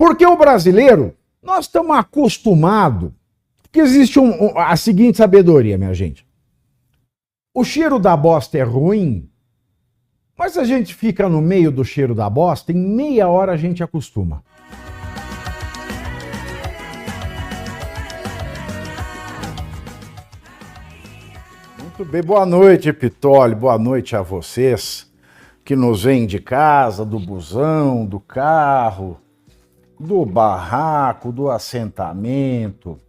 Porque o brasileiro, nós estamos acostumados, porque existe a seguinte sabedoria, minha gente. O cheiro da bosta é ruim, mas se a gente fica no meio do cheiro da bosta, em meia hora a gente acostuma. Muito bem, boa noite, Pitoli, boa noite a vocês que nos vêm de casa, do busão, do carro, do barraco, do assentamento,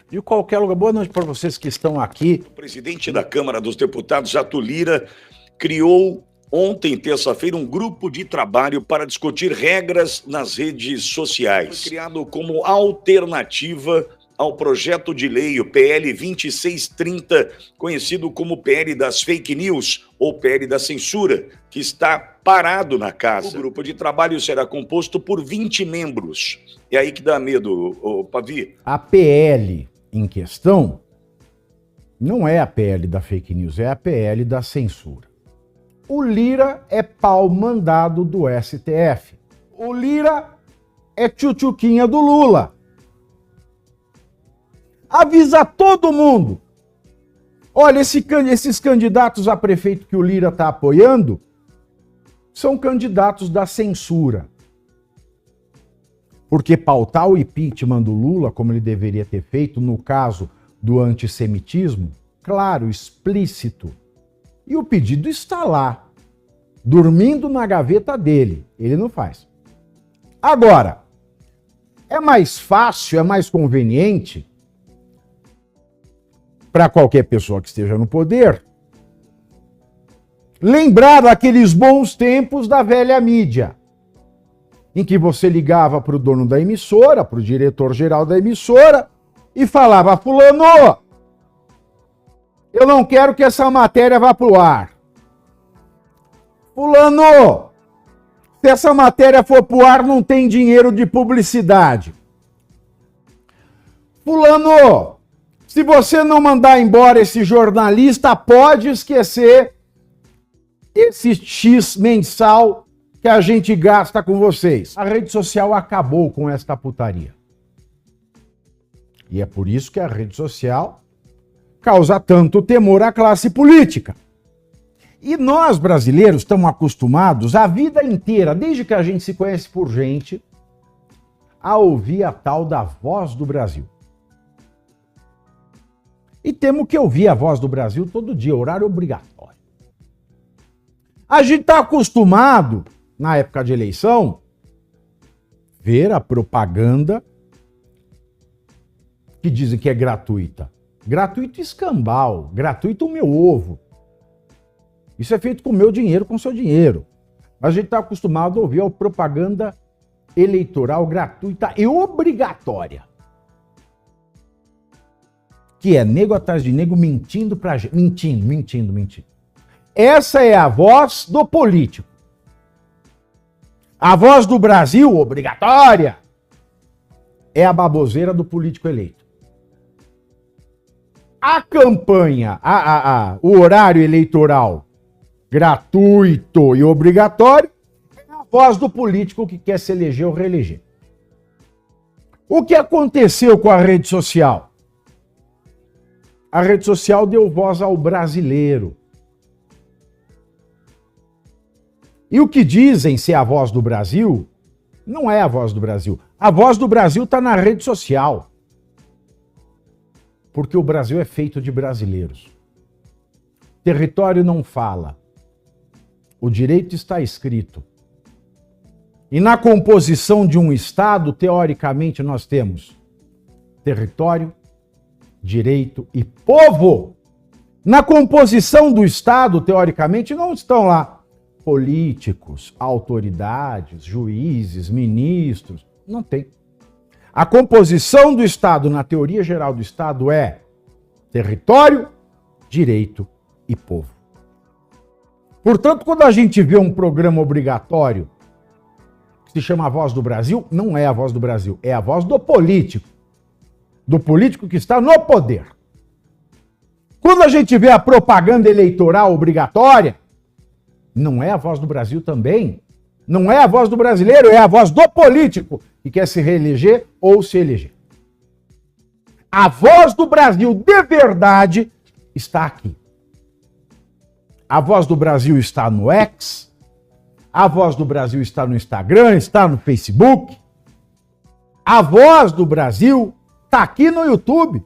de qualquer lugar. Boa noite para vocês que estão aqui. O presidente da Câmara dos Deputados, Arthur Lira, criou ontem, terça-feira, um grupo de trabalho para discutir regras nas redes sociais. Foi criado como alternativa ao projeto de lei, o PL 2630, conhecido como PL das fake news ou PL da censura, que está parado na casa. O grupo de trabalho será composto por 20 membros. É aí que dá medo, Pavi. A PL em questão não é a PL da fake news, é a PL da censura. O Lira é pau mandado do STF. O Lira é tchutchuquinha do Lula. Avisa todo mundo. Olha, esses candidatos a prefeito que o Lira está apoiando são candidatos da censura. Porque pautar o impeachment do Lula, como ele deveria ter feito no caso do antissemitismo, claro, explícito. E o pedido está lá, dormindo na gaveta dele. Ele não faz. Agora, é mais fácil, é mais conveniente para qualquer pessoa que esteja no poder lembrar daqueles bons tempos da velha mídia, em que você ligava para o dono da emissora, para o diretor-geral da emissora, e falava: fulano, eu não quero que essa matéria vá para o ar. Fulano, se essa matéria for para o ar, não tem dinheiro de publicidade. Fulano, se você não mandar embora esse jornalista, pode esquecer esse X mensal que a gente gasta com vocês. A rede social acabou com esta putaria. E é por isso que a rede social causa tanto temor à classe política. E nós, brasileiros, estamos acostumados a vida inteira, desde que a gente se conhece por gente, a ouvir a tal da Voz do Brasil. E temos que ouvir a Voz do Brasil todo dia, horário obrigatório. A gente está acostumado, na época de eleição, ver a propaganda que dizem que é gratuita. Gratuito escambau, gratuito o meu ovo. Isso é feito com o meu dinheiro, com o seu dinheiro. Mas a gente está acostumado a ouvir a propaganda eleitoral gratuita e obrigatória. Que é nego atrás de nego mentindo pra gente. Mentindo. Essa é a voz do político. A Voz do Brasil, obrigatória, é a baboseira do político eleito. A campanha, o horário eleitoral gratuito e obrigatório é a voz do político que quer se eleger ou reeleger. O que aconteceu com a rede social? A rede social deu voz ao brasileiro. E o que dizem ser a voz do Brasil, não é a voz do Brasil. A voz do Brasil está na rede social. Porque o Brasil é feito de brasileiros. Território não fala. O direito está escrito. E na composição de um Estado, teoricamente, nós temos território, direito e povo. Na composição do Estado, teoricamente, não estão lá políticos, autoridades, juízes, ministros. Não tem. A composição do Estado, na teoria geral do Estado, é território, direito e povo. Portanto, quando a gente vê um programa obrigatório que se chama A Voz do Brasil, não é a voz do Brasil, é a voz do político que está no poder. Quando a gente vê a propaganda eleitoral obrigatória, não é a Voz do Brasil também, Não é a voz do brasileiro, é a voz do político que quer se reeleger ou se eleger. A voz do Brasil de verdade está aqui. A voz do Brasil está no X, a voz do Brasil está no Instagram, está no Facebook. A voz do Brasil está aqui no YouTube.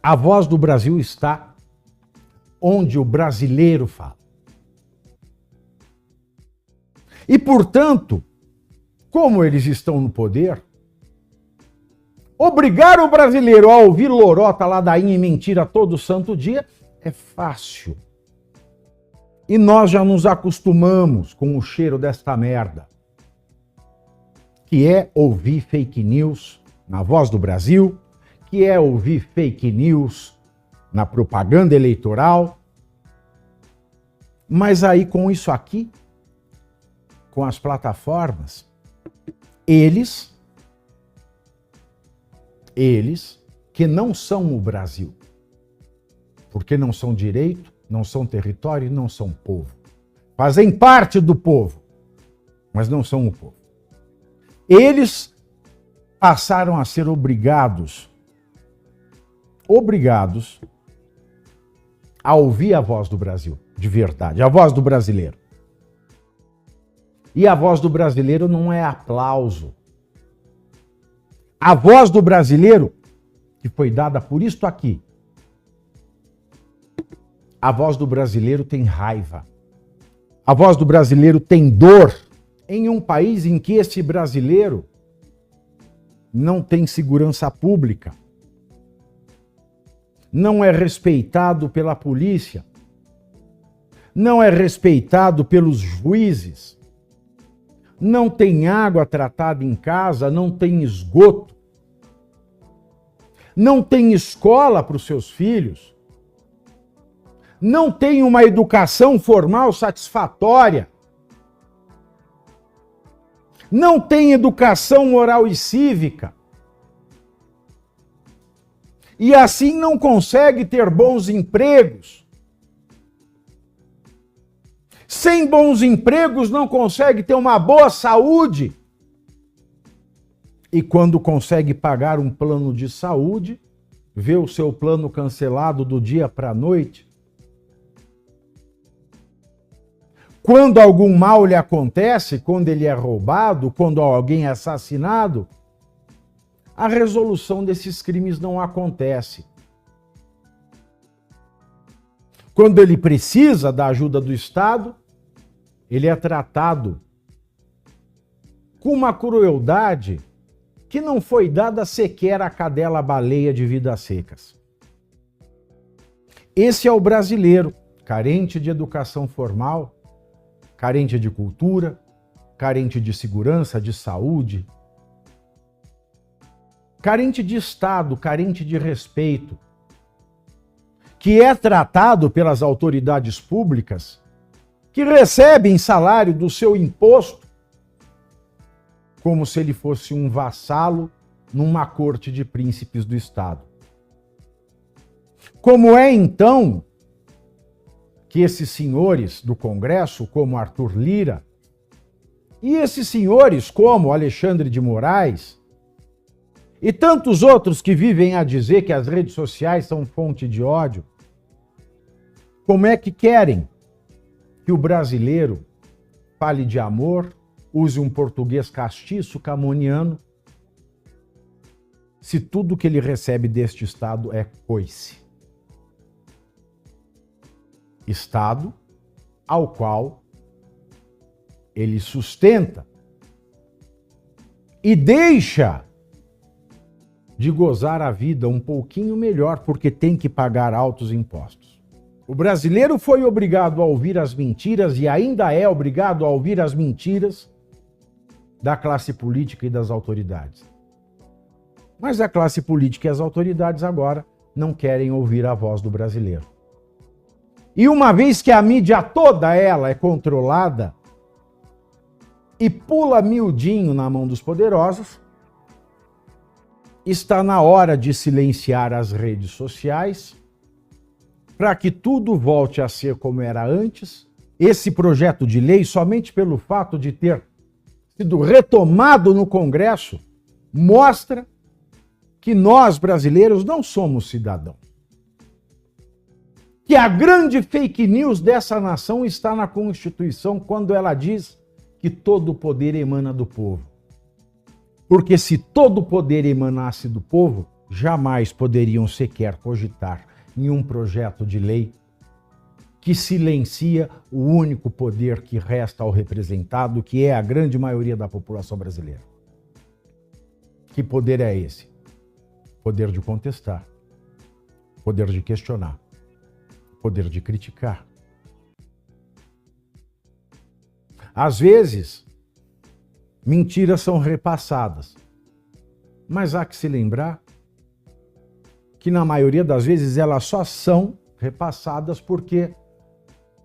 A voz do Brasil está onde o brasileiro fala. E, portanto, como eles estão no poder, obrigar o brasileiro a ouvir lorota, ladainha e mentira todo santo dia é fácil. E nós já nos acostumamos com o cheiro desta merda, que é ouvir fake news na Voz do Brasil, que é ouvir fake news na propaganda eleitoral. Mas aí com isso aqui, com as plataformas, eles que não são o Brasil, porque não são direito, não são território e não são povo. Fazem parte do povo, mas não são o povo. Eles passaram a ser obrigados a ouvir a voz do Brasil, de verdade, a voz do brasileiro. E a voz do brasileiro não é aplauso. A voz do brasileiro, que foi dada por isto aqui, a voz do brasileiro tem raiva. A voz do brasileiro tem dor em um país em que esse brasileiro não tem segurança pública, não é respeitado pela polícia, não é respeitado pelos juízes, não tem água tratada em casa, não tem esgoto, não tem escola para os seus filhos, não tem uma educação formal satisfatória, não tem educação moral e cívica, e assim não consegue ter bons empregos. Sem bons empregos não consegue ter uma boa saúde. E quando consegue pagar um plano de saúde, vê o seu plano cancelado do dia para a noite. Quando algum mal lhe acontece, quando ele é roubado, quando alguém é assassinado, a resolução desses crimes não acontece. Quando ele precisa da ajuda do Estado, ele é tratado com uma crueldade que não foi dada sequer à cadela baleia de Vidas Secas. Esse é o brasileiro, carente de educação formal, carente de cultura, carente de segurança, de saúde, carente de Estado, carente de respeito, que é tratado pelas autoridades públicas, que recebem salário do seu imposto, como se ele fosse um vassalo numa corte de príncipes do Estado. Como é, então, que esses senhores do Congresso, como Arthur Lira, e esses senhores como Alexandre de Moraes, e tantos outros que vivem a dizer que as redes sociais são fonte de ódio, como é que querem que o brasileiro fale de amor, use um português castiço, camoniano, se tudo que ele recebe deste Estado é coice? Estado ao qual ele sustenta e deixa de gozar a vida um pouquinho melhor porque tem que pagar altos impostos. O brasileiro foi obrigado a ouvir as mentiras e ainda é obrigado a ouvir as mentiras da classe política e das autoridades. Mas a classe política e as autoridades agora não querem ouvir a voz do brasileiro. E uma vez que a mídia toda ela é controlada e pula miudinho na mão dos poderosos, está na hora de silenciar as redes sociais para que tudo volte a ser como era antes, esse projeto de lei, somente pelo fato de ter sido retomado no Congresso, mostra que nós, brasileiros, não somos cidadãos. Que a grande fake news dessa nação está na Constituição, quando ela diz que todo o poder emana do povo. Porque se todo o poder emanasse do povo, jamais poderiam sequer cogitar em um projeto de lei que silencia o único poder que resta ao representado, que é a grande maioria da população brasileira. Que poder é esse? Poder de contestar, poder de questionar, poder de criticar. Às vezes, mentiras são repassadas, mas há que se lembrar que na maioria das vezes elas só são repassadas porque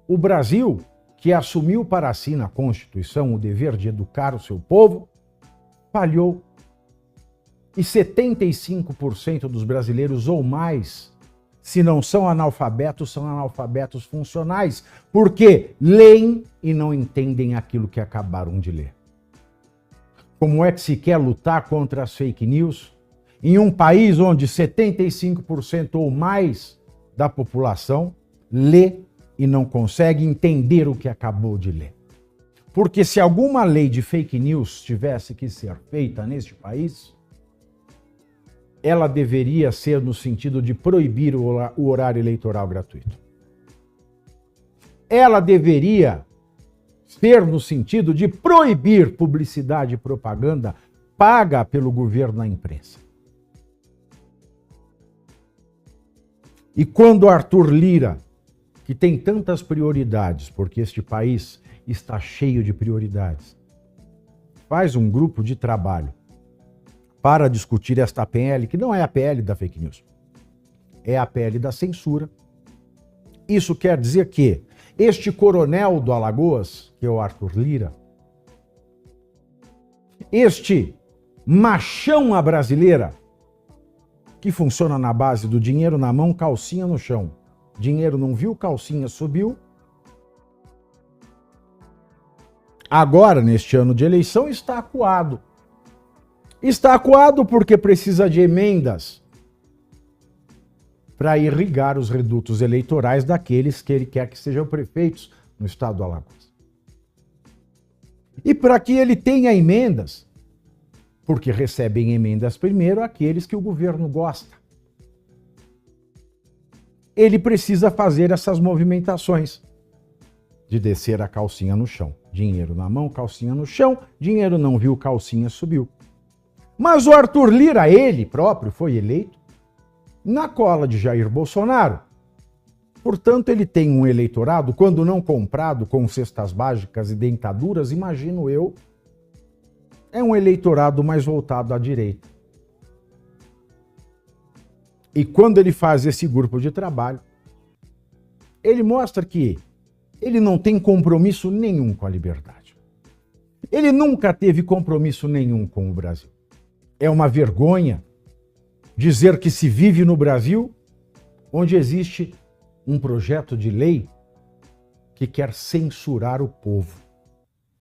o Brasil, que assumiu para si na Constituição o dever de educar o seu povo, falhou. E 75% dos brasileiros ou mais, se não são analfabetos funcionais, porque leem e não entendem aquilo que acabaram de ler. Como é que se quer lutar contra as fake news em um país onde 75% ou mais da população lê e não consegue entender o que acabou de ler? Porque se alguma lei de fake news tivesse que ser feita neste país, ela deveria ser no sentido de proibir o horário eleitoral gratuito. Ela deveria ser no sentido de proibir publicidade e propaganda paga pelo governo à imprensa. E quando Arthur Lira, que tem tantas prioridades, porque este país está cheio de prioridades, faz um grupo de trabalho para discutir esta PL, que não é a PL da fake news, é a PL da censura. Isso quer dizer que este coronel do Alagoas, que é o Arthur Lira, este machão à brasileira, que funciona na base do dinheiro na mão, calcinha no chão. Dinheiro não viu, calcinha subiu. Agora, neste ano de eleição, está acuado. Está acuado porque precisa de emendas para irrigar os redutos eleitorais daqueles que ele quer que sejam prefeitos no estado do Alagoas. E para que ele tenha emendas, porque recebem emendas primeiro aqueles que o governo gosta, ele precisa fazer essas movimentações de descer a calcinha no chão. Dinheiro na mão, calcinha no chão, dinheiro não viu, calcinha subiu. Mas o Arthur Lira, ele próprio, foi eleito na cola de Jair Bolsonaro. Portanto, ele tem um eleitorado, quando não comprado com cestas básicas e dentaduras, imagino eu, é um eleitorado mais voltado à direita. E quando ele faz esse grupo de trabalho, ele mostra que ele não tem compromisso nenhum com a liberdade. Ele nunca teve compromisso nenhum com o Brasil. É uma vergonha dizer que se vive no Brasil onde existe um projeto de lei que quer censurar o povo.